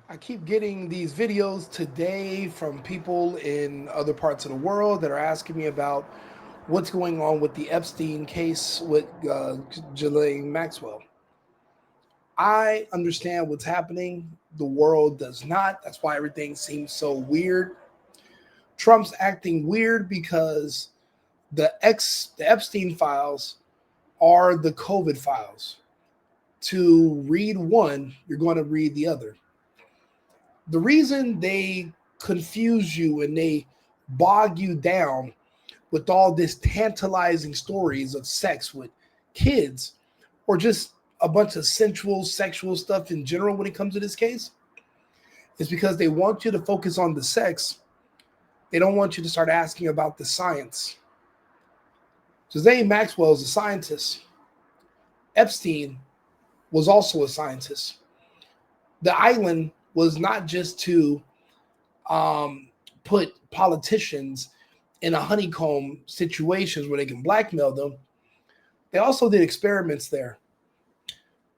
I keep getting these videos today from people in other parts of the world that are asking me about what's going on with the Epstein case with Ghislaine Maxwell. I understand what's happening. The world does not. That's why everything seems so weird. Trump's acting weird because the Epstein files are the COVID files. To read one, you're going to read the other. The reason they confuse you and they bog you down with all this tantalizing stories of sex with kids or just a bunch of sensual sexual stuff in general when it comes to this case is because they want you to focus on the sex. They don't want you to start asking about the science. Ghislaine Maxwell is a scientist. Epstein was also a scientist. The island was not just to put politicians in a honeycomb situations where they can blackmail them. They also did experiments there.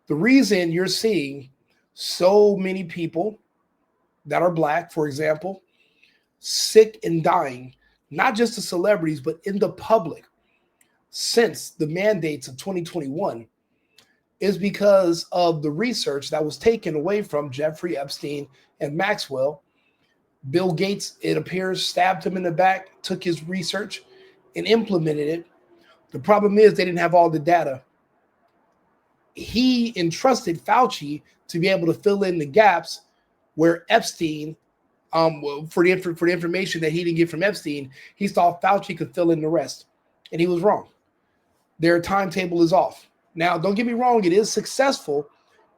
The reason you're seeing so many people that are black, for example, sick and dying, not just the celebrities, but in the public since the mandates of 2021 is because of the research that was taken away from Jeffrey Epstein and Maxwell. Bill Gates, it appears, stabbed him in the back, took his research and implemented it. The problem is they didn't have all the data. He entrusted Fauci to be able to fill in the gaps where Epstein, for the information that he didn't get from Epstein, he thought Fauci could fill in the rest. And he was wrong. Their timetable is off. Now, don't get me wrong, it is successful.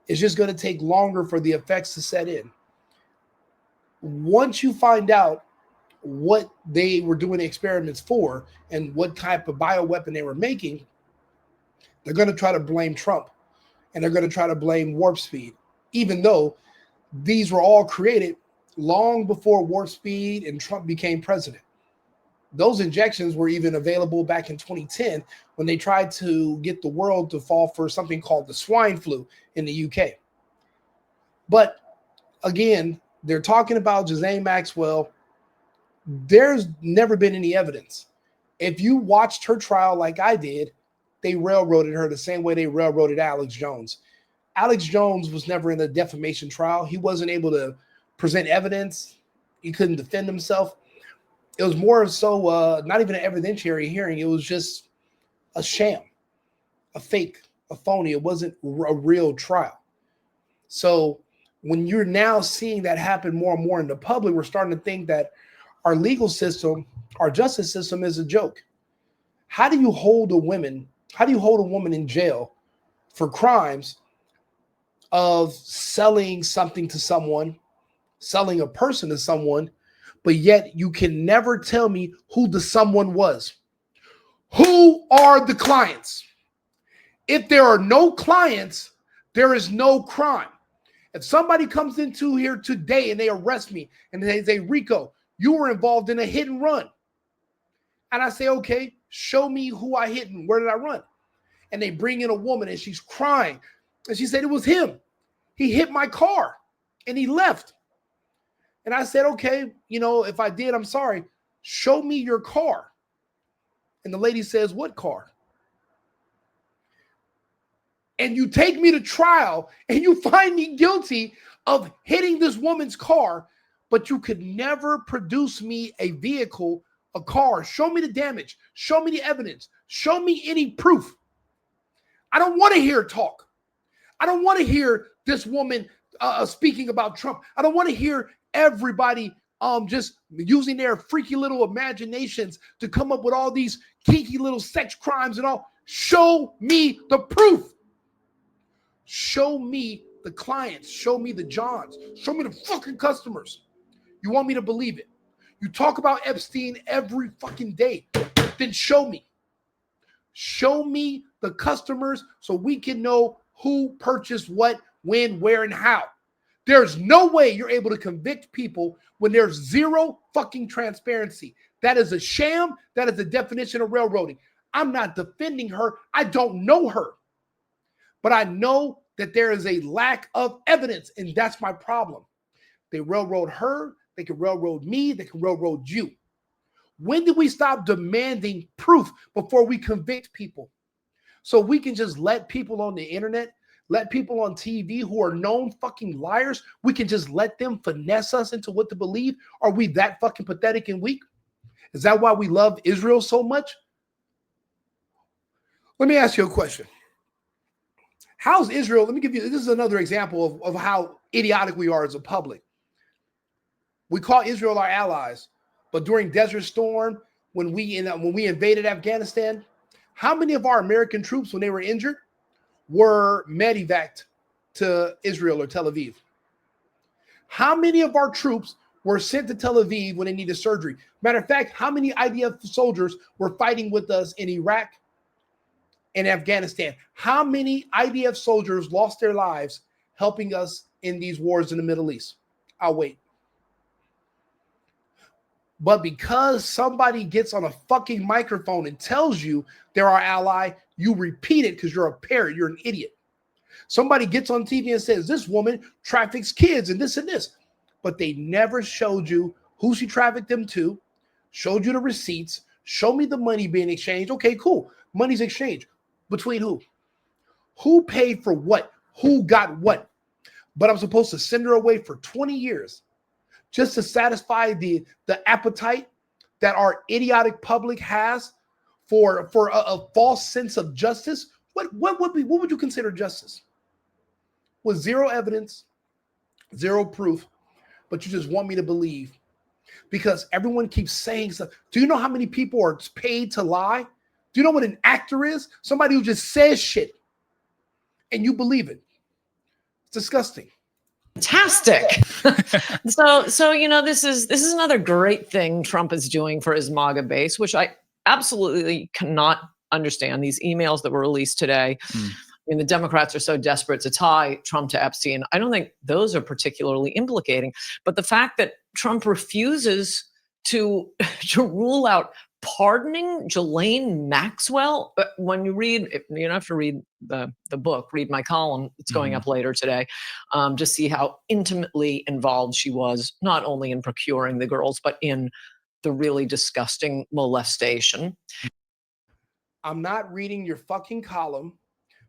It's just going to take longer for the effects to set in. Once you find out what they were doing the experiments for and what type of bioweapon they were making, they're going to try to blame Trump and they're going to try to blame warp speed, even though these were all created long before warp speed and Trump became president. Those injections were even available back in 2010 when they tried to get the world to fall for something called the swine flu in the UK. But again, they're talking about Ghislaine Maxwell. There's never been any evidence. If you watched her trial like I did, they railroaded her the same way they railroaded Alex Jones. Alex Jones was never in a defamation trial. He wasn't able to present evidence. He couldn't defend himself. It was more so not even an evidentiary hearing. It was just a sham, a fake, a phony. It wasn't a real trial. So when you're now seeing that happen more and more in the public, we're starting to think that our legal system, our justice system is a joke. How do you hold a woman? How do you hold a woman in jail for crimes of selling something to someone, selling a person to someone, but yet you can never tell me who the someone was? Who are the clients? If there are no clients, there is no crime. If somebody comes into here today and they arrest me and they say, Rico, you were involved in a hit and run. And I say, okay, show me who I hit and where did I run? And they bring in a woman and she's crying. And she said, it was him. He hit my car and he left. And I said, okay, if I did, I'm sorry. Show me your car. And the lady says, what car? And you take me to trial and you find me guilty of hitting this woman's car, but you could never produce me a vehicle, a car. Show me the damage. Show me the evidence. Show me any proof. I don't want to hear talk. I don't want to hear this woman speaking about Trump. I don't want to hear everybody just using their freaky little imaginations to come up with all these kinky little sex crimes and all. Show me the proof. Show me the clients. Show me the Johns. Show me the fucking customers. You want me to believe it? You talk about Epstein every fucking day. Then show me. Show me the customers so we can know who purchased what, when, where, and how. There's no way you're able to convict people when there's zero fucking transparency. That is a sham. That is the definition of railroading. I'm not defending her. I don't know her. But I know that there is a lack of evidence, and that's my problem. They railroad her. They can railroad me. They can railroad you. When did we stop demanding proof before we convict people? So we can just let people on the internet, let people on TV who are known fucking liars, we can just let them finesse us into what to believe? Are we that fucking pathetic and weak? Is that why we love Israel so much? Let me ask you a question. How's Israel? Let me give you, this is another example of how idiotic we are as a public. We call Israel our allies, but during Desert Storm, when we invaded Afghanistan, how many of our American troops, when they were injured, were medevaced to Israel or Tel Aviv? How many of our troops were sent to Tel Aviv when they needed surgery? Matter of fact, how many IDF soldiers were fighting with us in Iraq and Afghanistan? How many IDF soldiers lost their lives helping us in these wars in the Middle East? I'll wait. But because somebody gets on a fucking microphone and tells you they're our ally, you repeat it because you're a parrot, you're an idiot. Somebody gets on TV and says, this woman traffics kids and this, but they never showed you who she trafficked them to, showed you the receipts, show me the money being exchanged. Okay, cool. Money's exchanged. Between who? Who paid for what? Who got what? But I'm supposed to send her away for 20 years just to satisfy the appetite that our idiotic public has for a false sense of justice. What would you consider justice? With zero evidence, zero proof, but you just want me to believe because everyone keeps saying stuff. Do you know how many people are paid to lie? Do you know what an actor is? Somebody who just says shit and you believe it. It's disgusting. Fantastic. So you know, this is another great thing Trump is doing for his MAGA base, which I absolutely cannot understand. These emails that were released today. I mean, the Democrats are so desperate to tie Trump to Epstein. I don't think those are particularly implicating, but the fact that Trump refuses to rule out pardoning Ghislaine Maxwell. When you read, you don't have to read the book, read my column. It's going up later today. Just see how intimately involved she was, not only in procuring the girls, but in the really disgusting molestation. I'm not reading your fucking column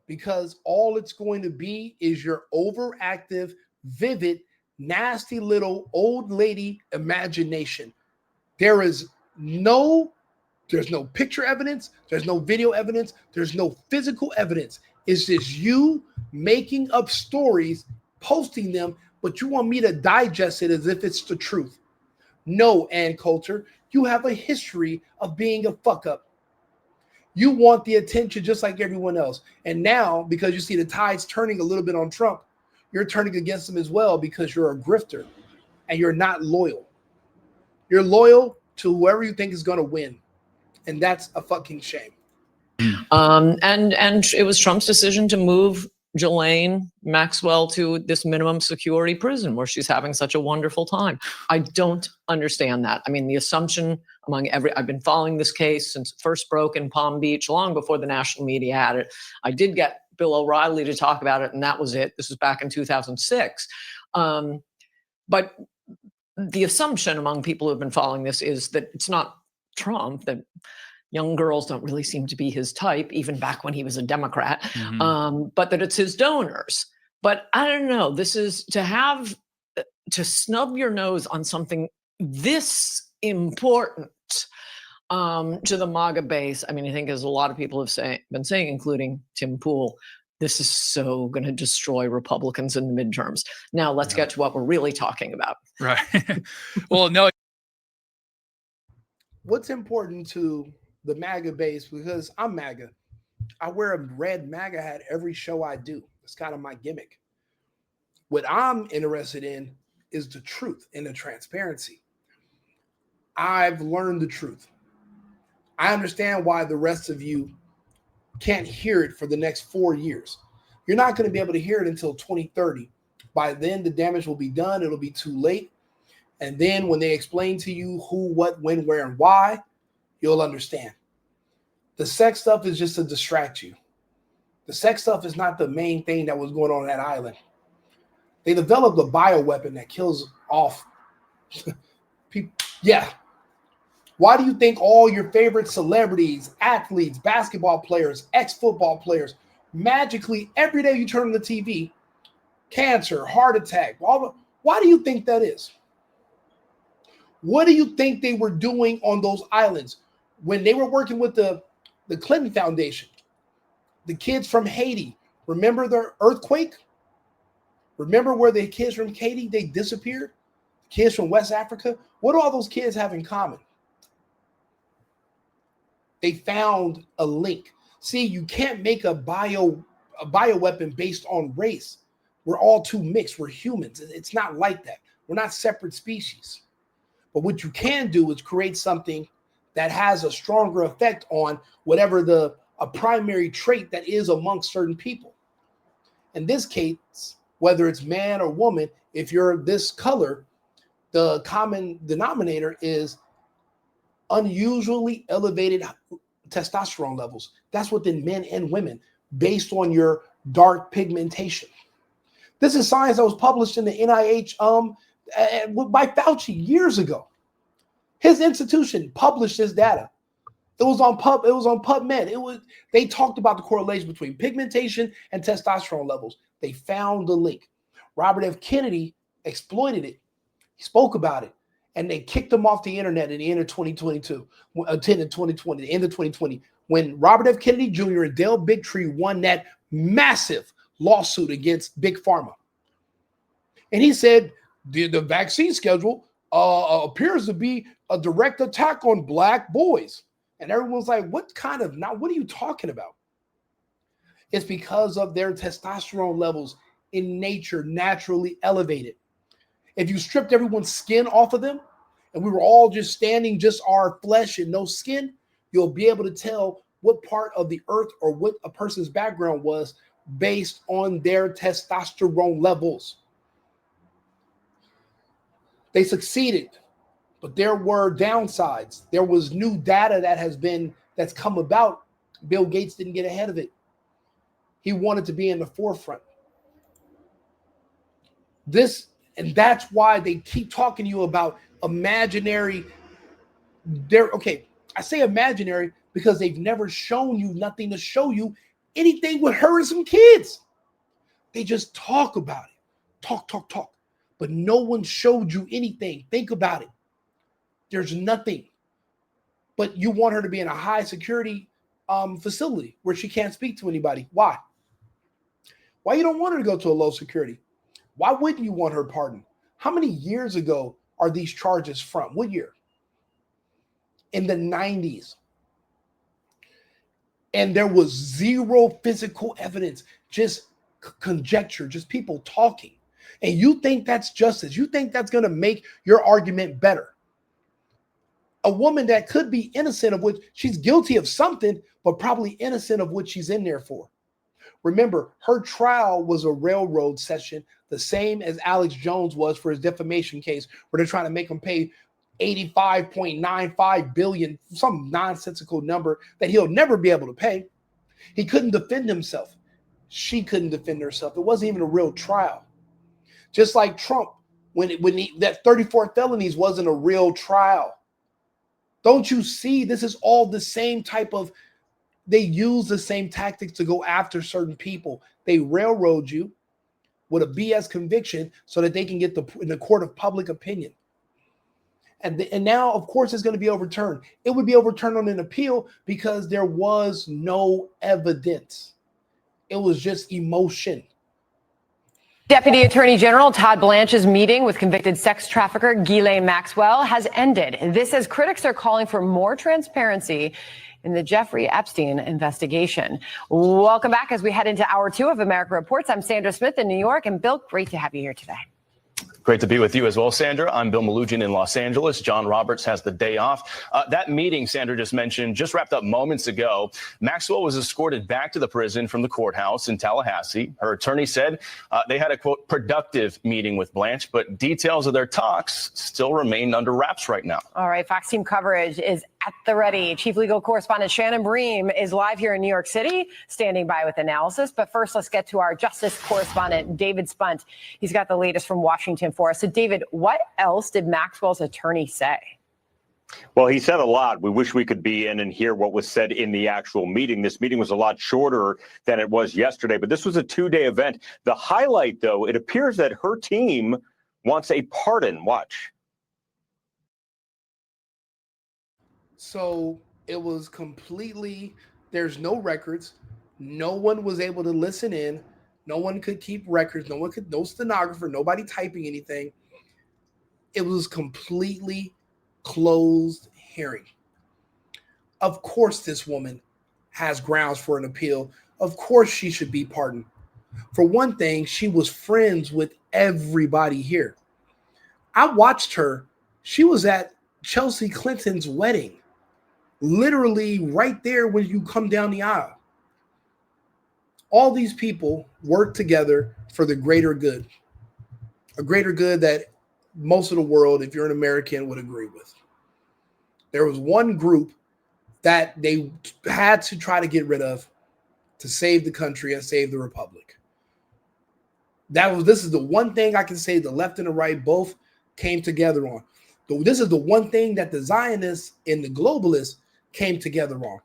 because all it's going to be is your overactive, vivid, nasty little old lady imagination. There's no picture evidence. There's no video evidence. There's no physical evidence. It's just you making up stories, posting them, but you want me to digest it as if it's the truth. No, Ann Coulter, you have a history of being a fuck up. You want the attention just like everyone else. And now, because you see the tide's turning a little bit on Trump, you're turning against him as well because you're a grifter and you're not loyal. You're loyal to whoever you think is going to win. And that's a fucking shame. And it was Trump's decision to move Ghislaine Maxwell to this minimum security prison where she's having such a wonderful time. I don't understand that. I mean, the assumption I've been following this case since it first broke in Palm Beach, long before the national media had it. I did get Bill O'Reilly to talk about it, and that was it. This was back in 2006. But the assumption among people who have been following this is that it's not Trump, that young girls don't really seem to be his type, even back when he was a Democrat, but that it's his donors. But I don't know, this is to snub your nose on something this important to the MAGA base. I mean, I think as a lot of people have been saying, including Tim Pool, this is so going to destroy Republicans in the midterms. Now let's get to what we're really talking about. Right. Well, no. What's important to the MAGA base, because I'm MAGA. I wear a red MAGA hat every show I do. It's kind of my gimmick. What I'm interested in is the truth and the transparency. I've learned the truth. I understand why the rest of you can't hear it for the next 4 years. You're not going to be able to hear it until 2030. By then, the damage will be done. It'll be too late. And then when they explain to you who, what, when, where, and why, you'll understand. The sex stuff is just to distract you. The sex stuff is not the main thing that was going on that island. They developed a bioweapon that kills off. Yeah. Why do you think all your favorite celebrities, athletes, basketball players, ex-football players, magically every day you turn on the TV, cancer, heart attack, why do you think that is? What do you think they were doing on those islands when they were working with the Clinton Foundation? The kids from Haiti, remember the earthquake? Remember where the kids from Haiti, they disappeared? Kids from West Africa? What do all those kids have in common? They found a link. See, you can't make a bioweapon based on race. We're all too mixed. We're humans. It's not like that. We're not separate species. But what you can do is create something that has a stronger effect on whatever a primary trait that is amongst certain people. In this case, whether it's man or woman, if you're this color, the common denominator is unusually elevated testosterone levels. That's within men and women based on your dark pigmentation. This is science that was published in the NIH by Fauci years ago. His institution published this data. It was on PubMed. They talked about the correlation between pigmentation and testosterone levels. They found the link. Robert F. Kennedy exploited it. He spoke about it, and they kicked him off the internet at the end of 2020, when Robert F. Kennedy Jr. and Dale Bigtree won that massive lawsuit against Big Pharma. And he said the vaccine schedule appears to be a direct attack on black boys. And everyone's like, what are you talking about? It's because of their testosterone levels in nature naturally elevated. If you stripped everyone's skin off of them and we were all just standing, just our flesh and no skin, you'll be able to tell what part of the earth or what a person's background was based on their testosterone levels. They succeeded, but there were downsides. There was new data that's come about. Bill Gates didn't get ahead of it. He wanted to be in the forefront. And that's why they keep talking to you about imaginary. I say imaginary because they've never shown you nothing to show you anything with her and some kids. They just talk about it. Talk. But no one showed you anything. Think about it. There's nothing. But you want her to be in a high security facility where she can't speak to anybody. Why? Why you don't want her to go to a low security? Why wouldn't you want her pardoned? How many years ago are these charges from? What year? In the 90s. And there was zero physical evidence, just conjecture, just people talking. And you think that's justice. You think that's going to make your argument better. A woman that could be innocent of which she's guilty of something, but probably innocent of what she's in there for. Remember, her trial was a railroad session, the same as Alex Jones was for his defamation case, where they're trying to make him pay $85.95 billion, some nonsensical number that he'll never be able to pay. He couldn't defend himself. She couldn't defend herself. It wasn't even a real trial. Just like Trump, that 34 felonies wasn't a real trial. Don't you see? This is all the same type of. They use the same tactics to go after certain people. They railroad you with a BS conviction so that they can get in the court of public opinion. And now, of course, it's going to be overturned. It would be overturned on an appeal because there was no evidence. It was just emotion. Deputy Attorney General Todd Blanche's meeting with convicted sex trafficker Ghislaine Maxwell has ended. This as critics are calling for more transparency in the Jeffrey Epstein investigation. Welcome back as we head into hour 2 of America Reports. I'm Sandra Smith in New York. And Bill, great to have you here today. Great to be with you as well, Sandra. I'm Bill Malugin in Los Angeles. John Roberts has the day off. That meeting Sandra just mentioned just wrapped up moments ago. Maxwell was escorted back to the prison from the courthouse in Tallahassee. Her attorney said they had a, quote, productive meeting with Blanche, but details of their talks still remain under wraps right now. All right. Fox team coverage is at the ready. Chief legal correspondent Shannon Bream is live here in New York City, standing by with analysis. But first, let's get to our justice correspondent, David Spunt. He's got the latest from Washington for us. So, David, what else did Maxwell's attorney say? Well, he said a lot. We wish we could be in and hear what was said in the actual meeting. This meeting was a lot shorter than it was yesterday, but this was a two-day event. The highlight, though, it appears that her team wants a pardon. Watch. So it was completely, there's no records. No one was able to listen in. No one could keep records. No stenographer, nobody typing anything. It was completely closed hearing. Of course, this woman has grounds for an appeal. Of course, she should be pardoned. For one thing, she was friends with everybody here. I watched her. She was at Chelsea Clinton's wedding, literally right there when you come down the aisle. All these people work together for the greater good, a greater good that most of the world, if you're an American, would agree with. There was one group that they had to try to get rid of to save the country and save the republic. This is the one thing I can say the left and the right both came together on. This is the one thing that the Zionists and the globalists came together on.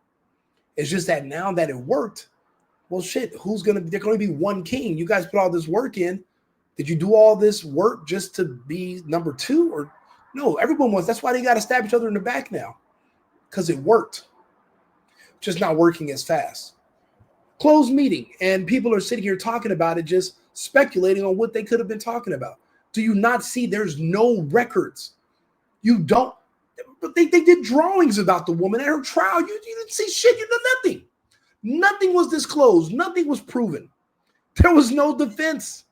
It's just that now that it worked, well, shit, there's going to be one king. You guys put all this work in. Did you do all this work just to be number two? Or no, everyone wants. That's why they got to stab each other in the back now, because it worked. Just not working as fast. Closed meeting, and people are sitting here talking about it, just speculating on what they could have been talking about. Do you not see there's no records? You don't. But they did drawings about the woman at her trial. You didn't see shit. You did nothing. Nothing was disclosed. Nothing was proven. There was no defense.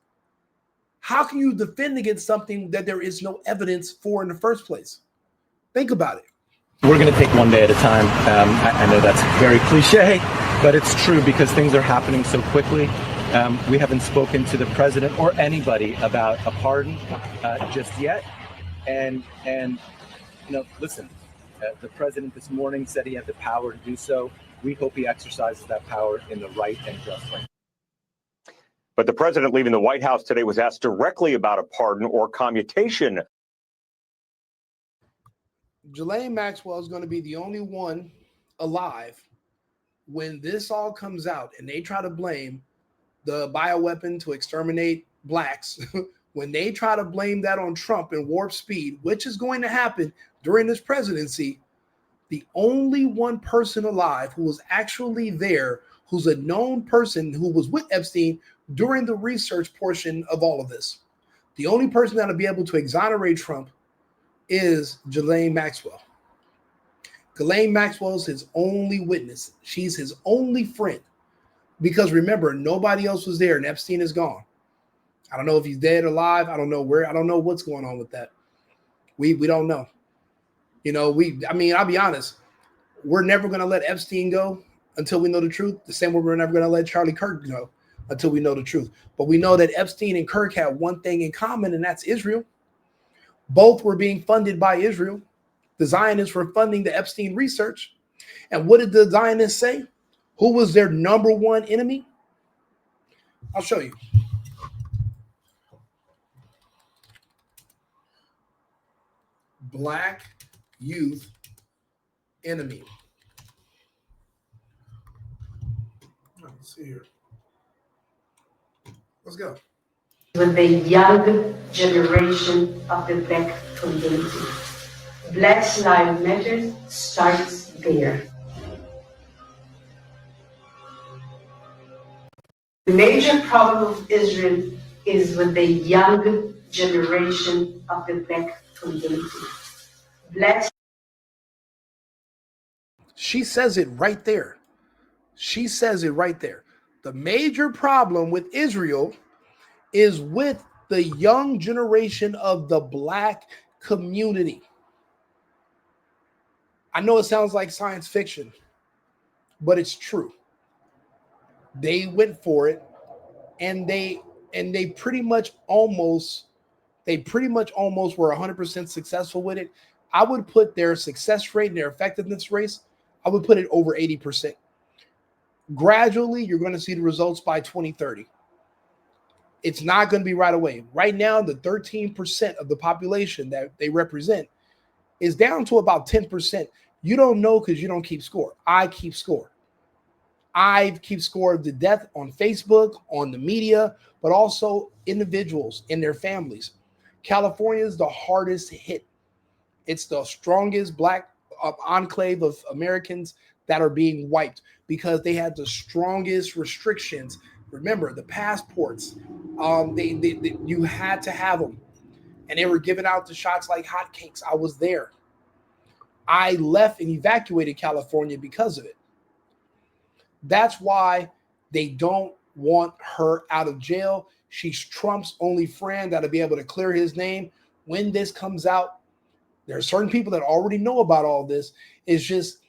How can you defend against something that there is no evidence for in the first place? Think about it. We're going to take one day at a time. I know that's very cliche, but it's true because things are happening so quickly. We haven't spoken to the president or anybody about a pardon just yet. And listen, the president this morning said he had the power to do so. We hope he exercises that power in the right and just way. But the president leaving the White House today was asked directly about a pardon or commutation. Ghislaine Maxwell is going to be the only one alive when this all comes out and they try to blame the bioweapon to exterminate blacks. When they try to blame that on Trump and warp speed, which is going to happen during this presidency, the only one person alive who was actually there, who's a known person who was with Epstein during the research portion of all of this, the only person that'll be able to exonerate Trump is Ghislaine Maxwell. Ghislaine Maxwell is his only witness. She's his only friend. Because remember, nobody else was there and Epstein is gone. I don't know if he's dead or alive. I don't know where. I don't know what's going on with that. We don't know. I'll be honest. We're never going to let Epstein go until we know the truth. The same way we're never going to let Charlie Kirk go until we know the truth. But we know that Epstein and Kirk had one thing in common, and that's Israel. Both were being funded by Israel. The Zionists were funding the Epstein research. And what did the Zionists say? Who was their number one enemy? I'll show you. Black youth enemy. Let's see here. Let's go. With the young generation of the black community. Black Lives Matter starts there. The major problem of Israel is with the young generation of the black community. She says it right there. She says it right there. The major problem with Israel is with the young generation of the black community. I know it sounds like science fiction, but it's true. They went for it, and they pretty much almost were 100% successful with it. I would put their success rate and their effectiveness rates, I would put it over 80%. Gradually, you're going to see the results by 2030. It's not going to be right away. Right now, the 13% of the population that they represent is down to about 10%. You don't know because you don't keep score. I keep score. I keep score of the death on Facebook, on the media, but also individuals and their families. California is the hardest hit. It's the strongest black enclave of Americans that are being wiped because they had the strongest restrictions. Remember, the passports, you had to have them. And they were giving out the shots like hotcakes. I was there. I left and evacuated California because of it. That's why they don't want her out of jail. She's Trump's only friend that'll be able to clear his name. When this comes out, there are certain people that already know about all this. It's just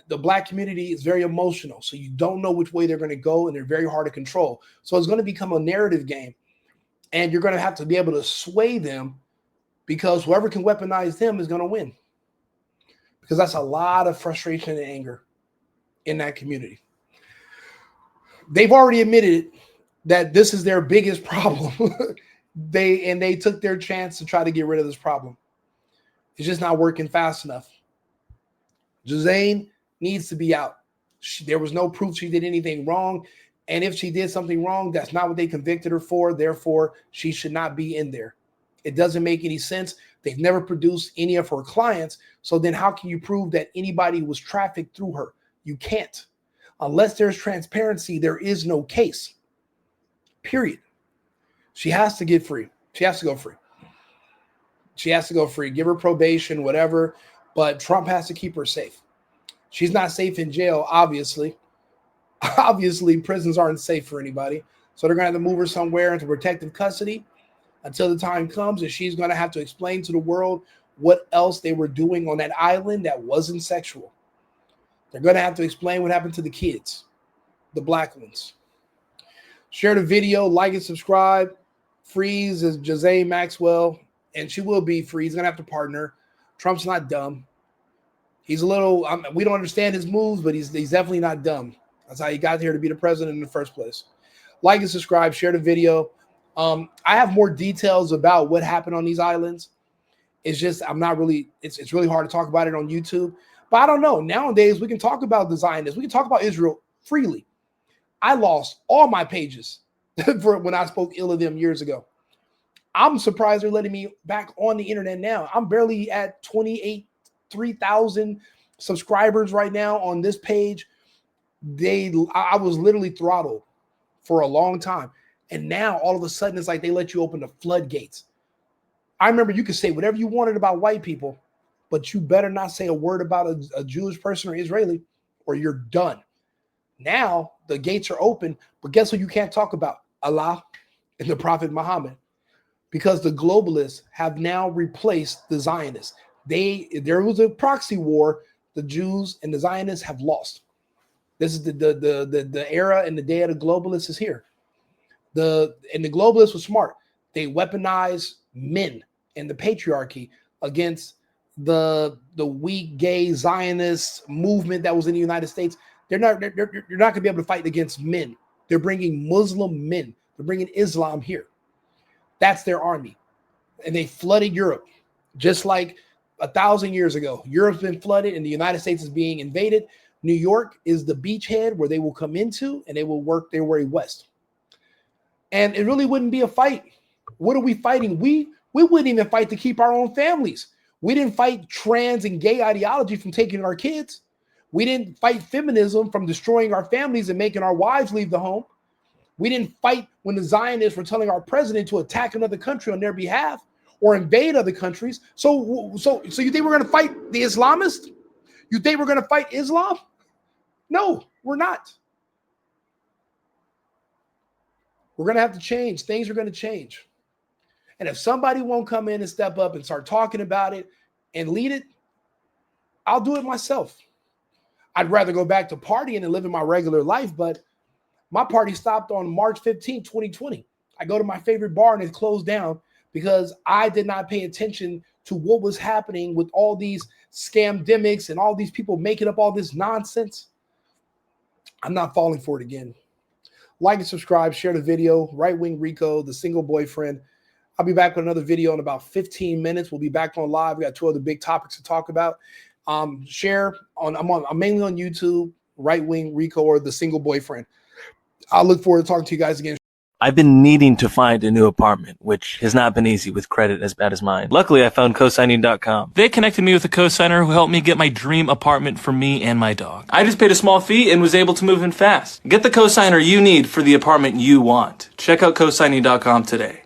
the black community is very emotional. So you don't know which way they're going to go, and they're very hard to control. So it's going to become a narrative game. And you're going to have to be able to sway them because whoever can weaponize them is going to win. Because that's a lot of frustration and anger in that community. They've already admitted that this is their biggest problem. They took their chance to try to get rid of this problem. It's just not working fast enough. Ghislaine needs to be out. There was no proof she did anything wrong. And if she did something wrong, that's not what they convicted her for. Therefore, she should not be in there. It doesn't make any sense. They've never produced any of her clients. So then how can you prove that anybody was trafficked through her? You can't. Unless there's transparency, there is no case. Period. She has to get free. She has to go free. She has to go free. Give her probation, whatever. But Trump has to keep her safe. She's not safe in jail, obviously. Obviously, prisons aren't safe for anybody. So they're going to have to move her somewhere into protective custody until the time comes, and she's going to have to explain to the world what else they were doing on that island that wasn't sexual. They're going to have to explain what happened to the kids, the black ones. Share the video, like and subscribe. Freeze is Ghislaine Maxwell, and she will be free. He's going to have to pardon her. Trump's not dumb. He's a little, we don't understand his moves, but he's definitely not dumb. That's how he got here to be the president in the first place. Like and subscribe, share the video. I have more details about what happened on these islands. It's just, it's really hard to talk about it on YouTube. But I don't know. Nowadays, we can talk about the Zionists. We can talk about Israel freely. I lost all my pages for when I spoke ill of them years ago. I'm surprised they're letting me back on the internet now. I'm barely at 3,000 subscribers right now on this page. I was literally throttled for a long time. And now all of a sudden, it's like they let you open the floodgates. I remember you could say whatever you wanted about white people, but you better not say a word about a Jewish person or Israeli, or you're done. Now the gates are open, but guess what you can't talk about? Allah and the Prophet Muhammad. Because the globalists have now replaced the Zionists. There was a proxy war. The Jews and the Zionists have lost. This is the era and the day of the globalists is here. The globalists were smart. They weaponized men and the patriarchy against the weak gay Zionist movement that was in the United States. You're not going to be able to fight against men. They're bringing Muslim men. They're bringing Islam here. That's their army. And they flooded Europe just like 1,000 years ago. Europe's been flooded and the United States is being invaded. New York is the beachhead where they will come into, and they will work their way west. And it really wouldn't be a fight. What are we fighting? We wouldn't even fight to keep our own families. We didn't fight trans and gay ideology from taking our kids. We didn't fight feminism from destroying our families and making our wives leave the home. We didn't fight when the Zionists were telling our president to attack another country on their behalf or invade other countries. So you think we're going to fight the Islamists? You think we're going to fight Islam? No, we're not. We're going to have to change. Things are going to change. And if somebody won't come in and step up and start talking about it and lead it, I'll do it myself. I'd rather go back to partying and living my regular life, but my party stopped on March 15, 2020. I go to my favorite bar and it's closed down because I did not pay attention to what was happening with all these scamdemics and all these people making up all this nonsense. I'm not falling for it again. Like and subscribe, share the video. Right Wing Rico, the single boyfriend. I'll be back with another video in about 15 minutes. We'll be back on live. We got 2 other big topics to talk about. Share on. I'm mainly on YouTube. Right Wing Rico or the single boyfriend. I look forward to talking to you guys again. I've been needing to find a new apartment, which has not been easy with credit as bad as mine. Luckily, I found cosigning.com. They connected me with a cosigner who helped me get my dream apartment for me and my dog. I just paid a small fee and was able to move in fast. Get the cosigner you need for the apartment you want. Check out cosigning.com today.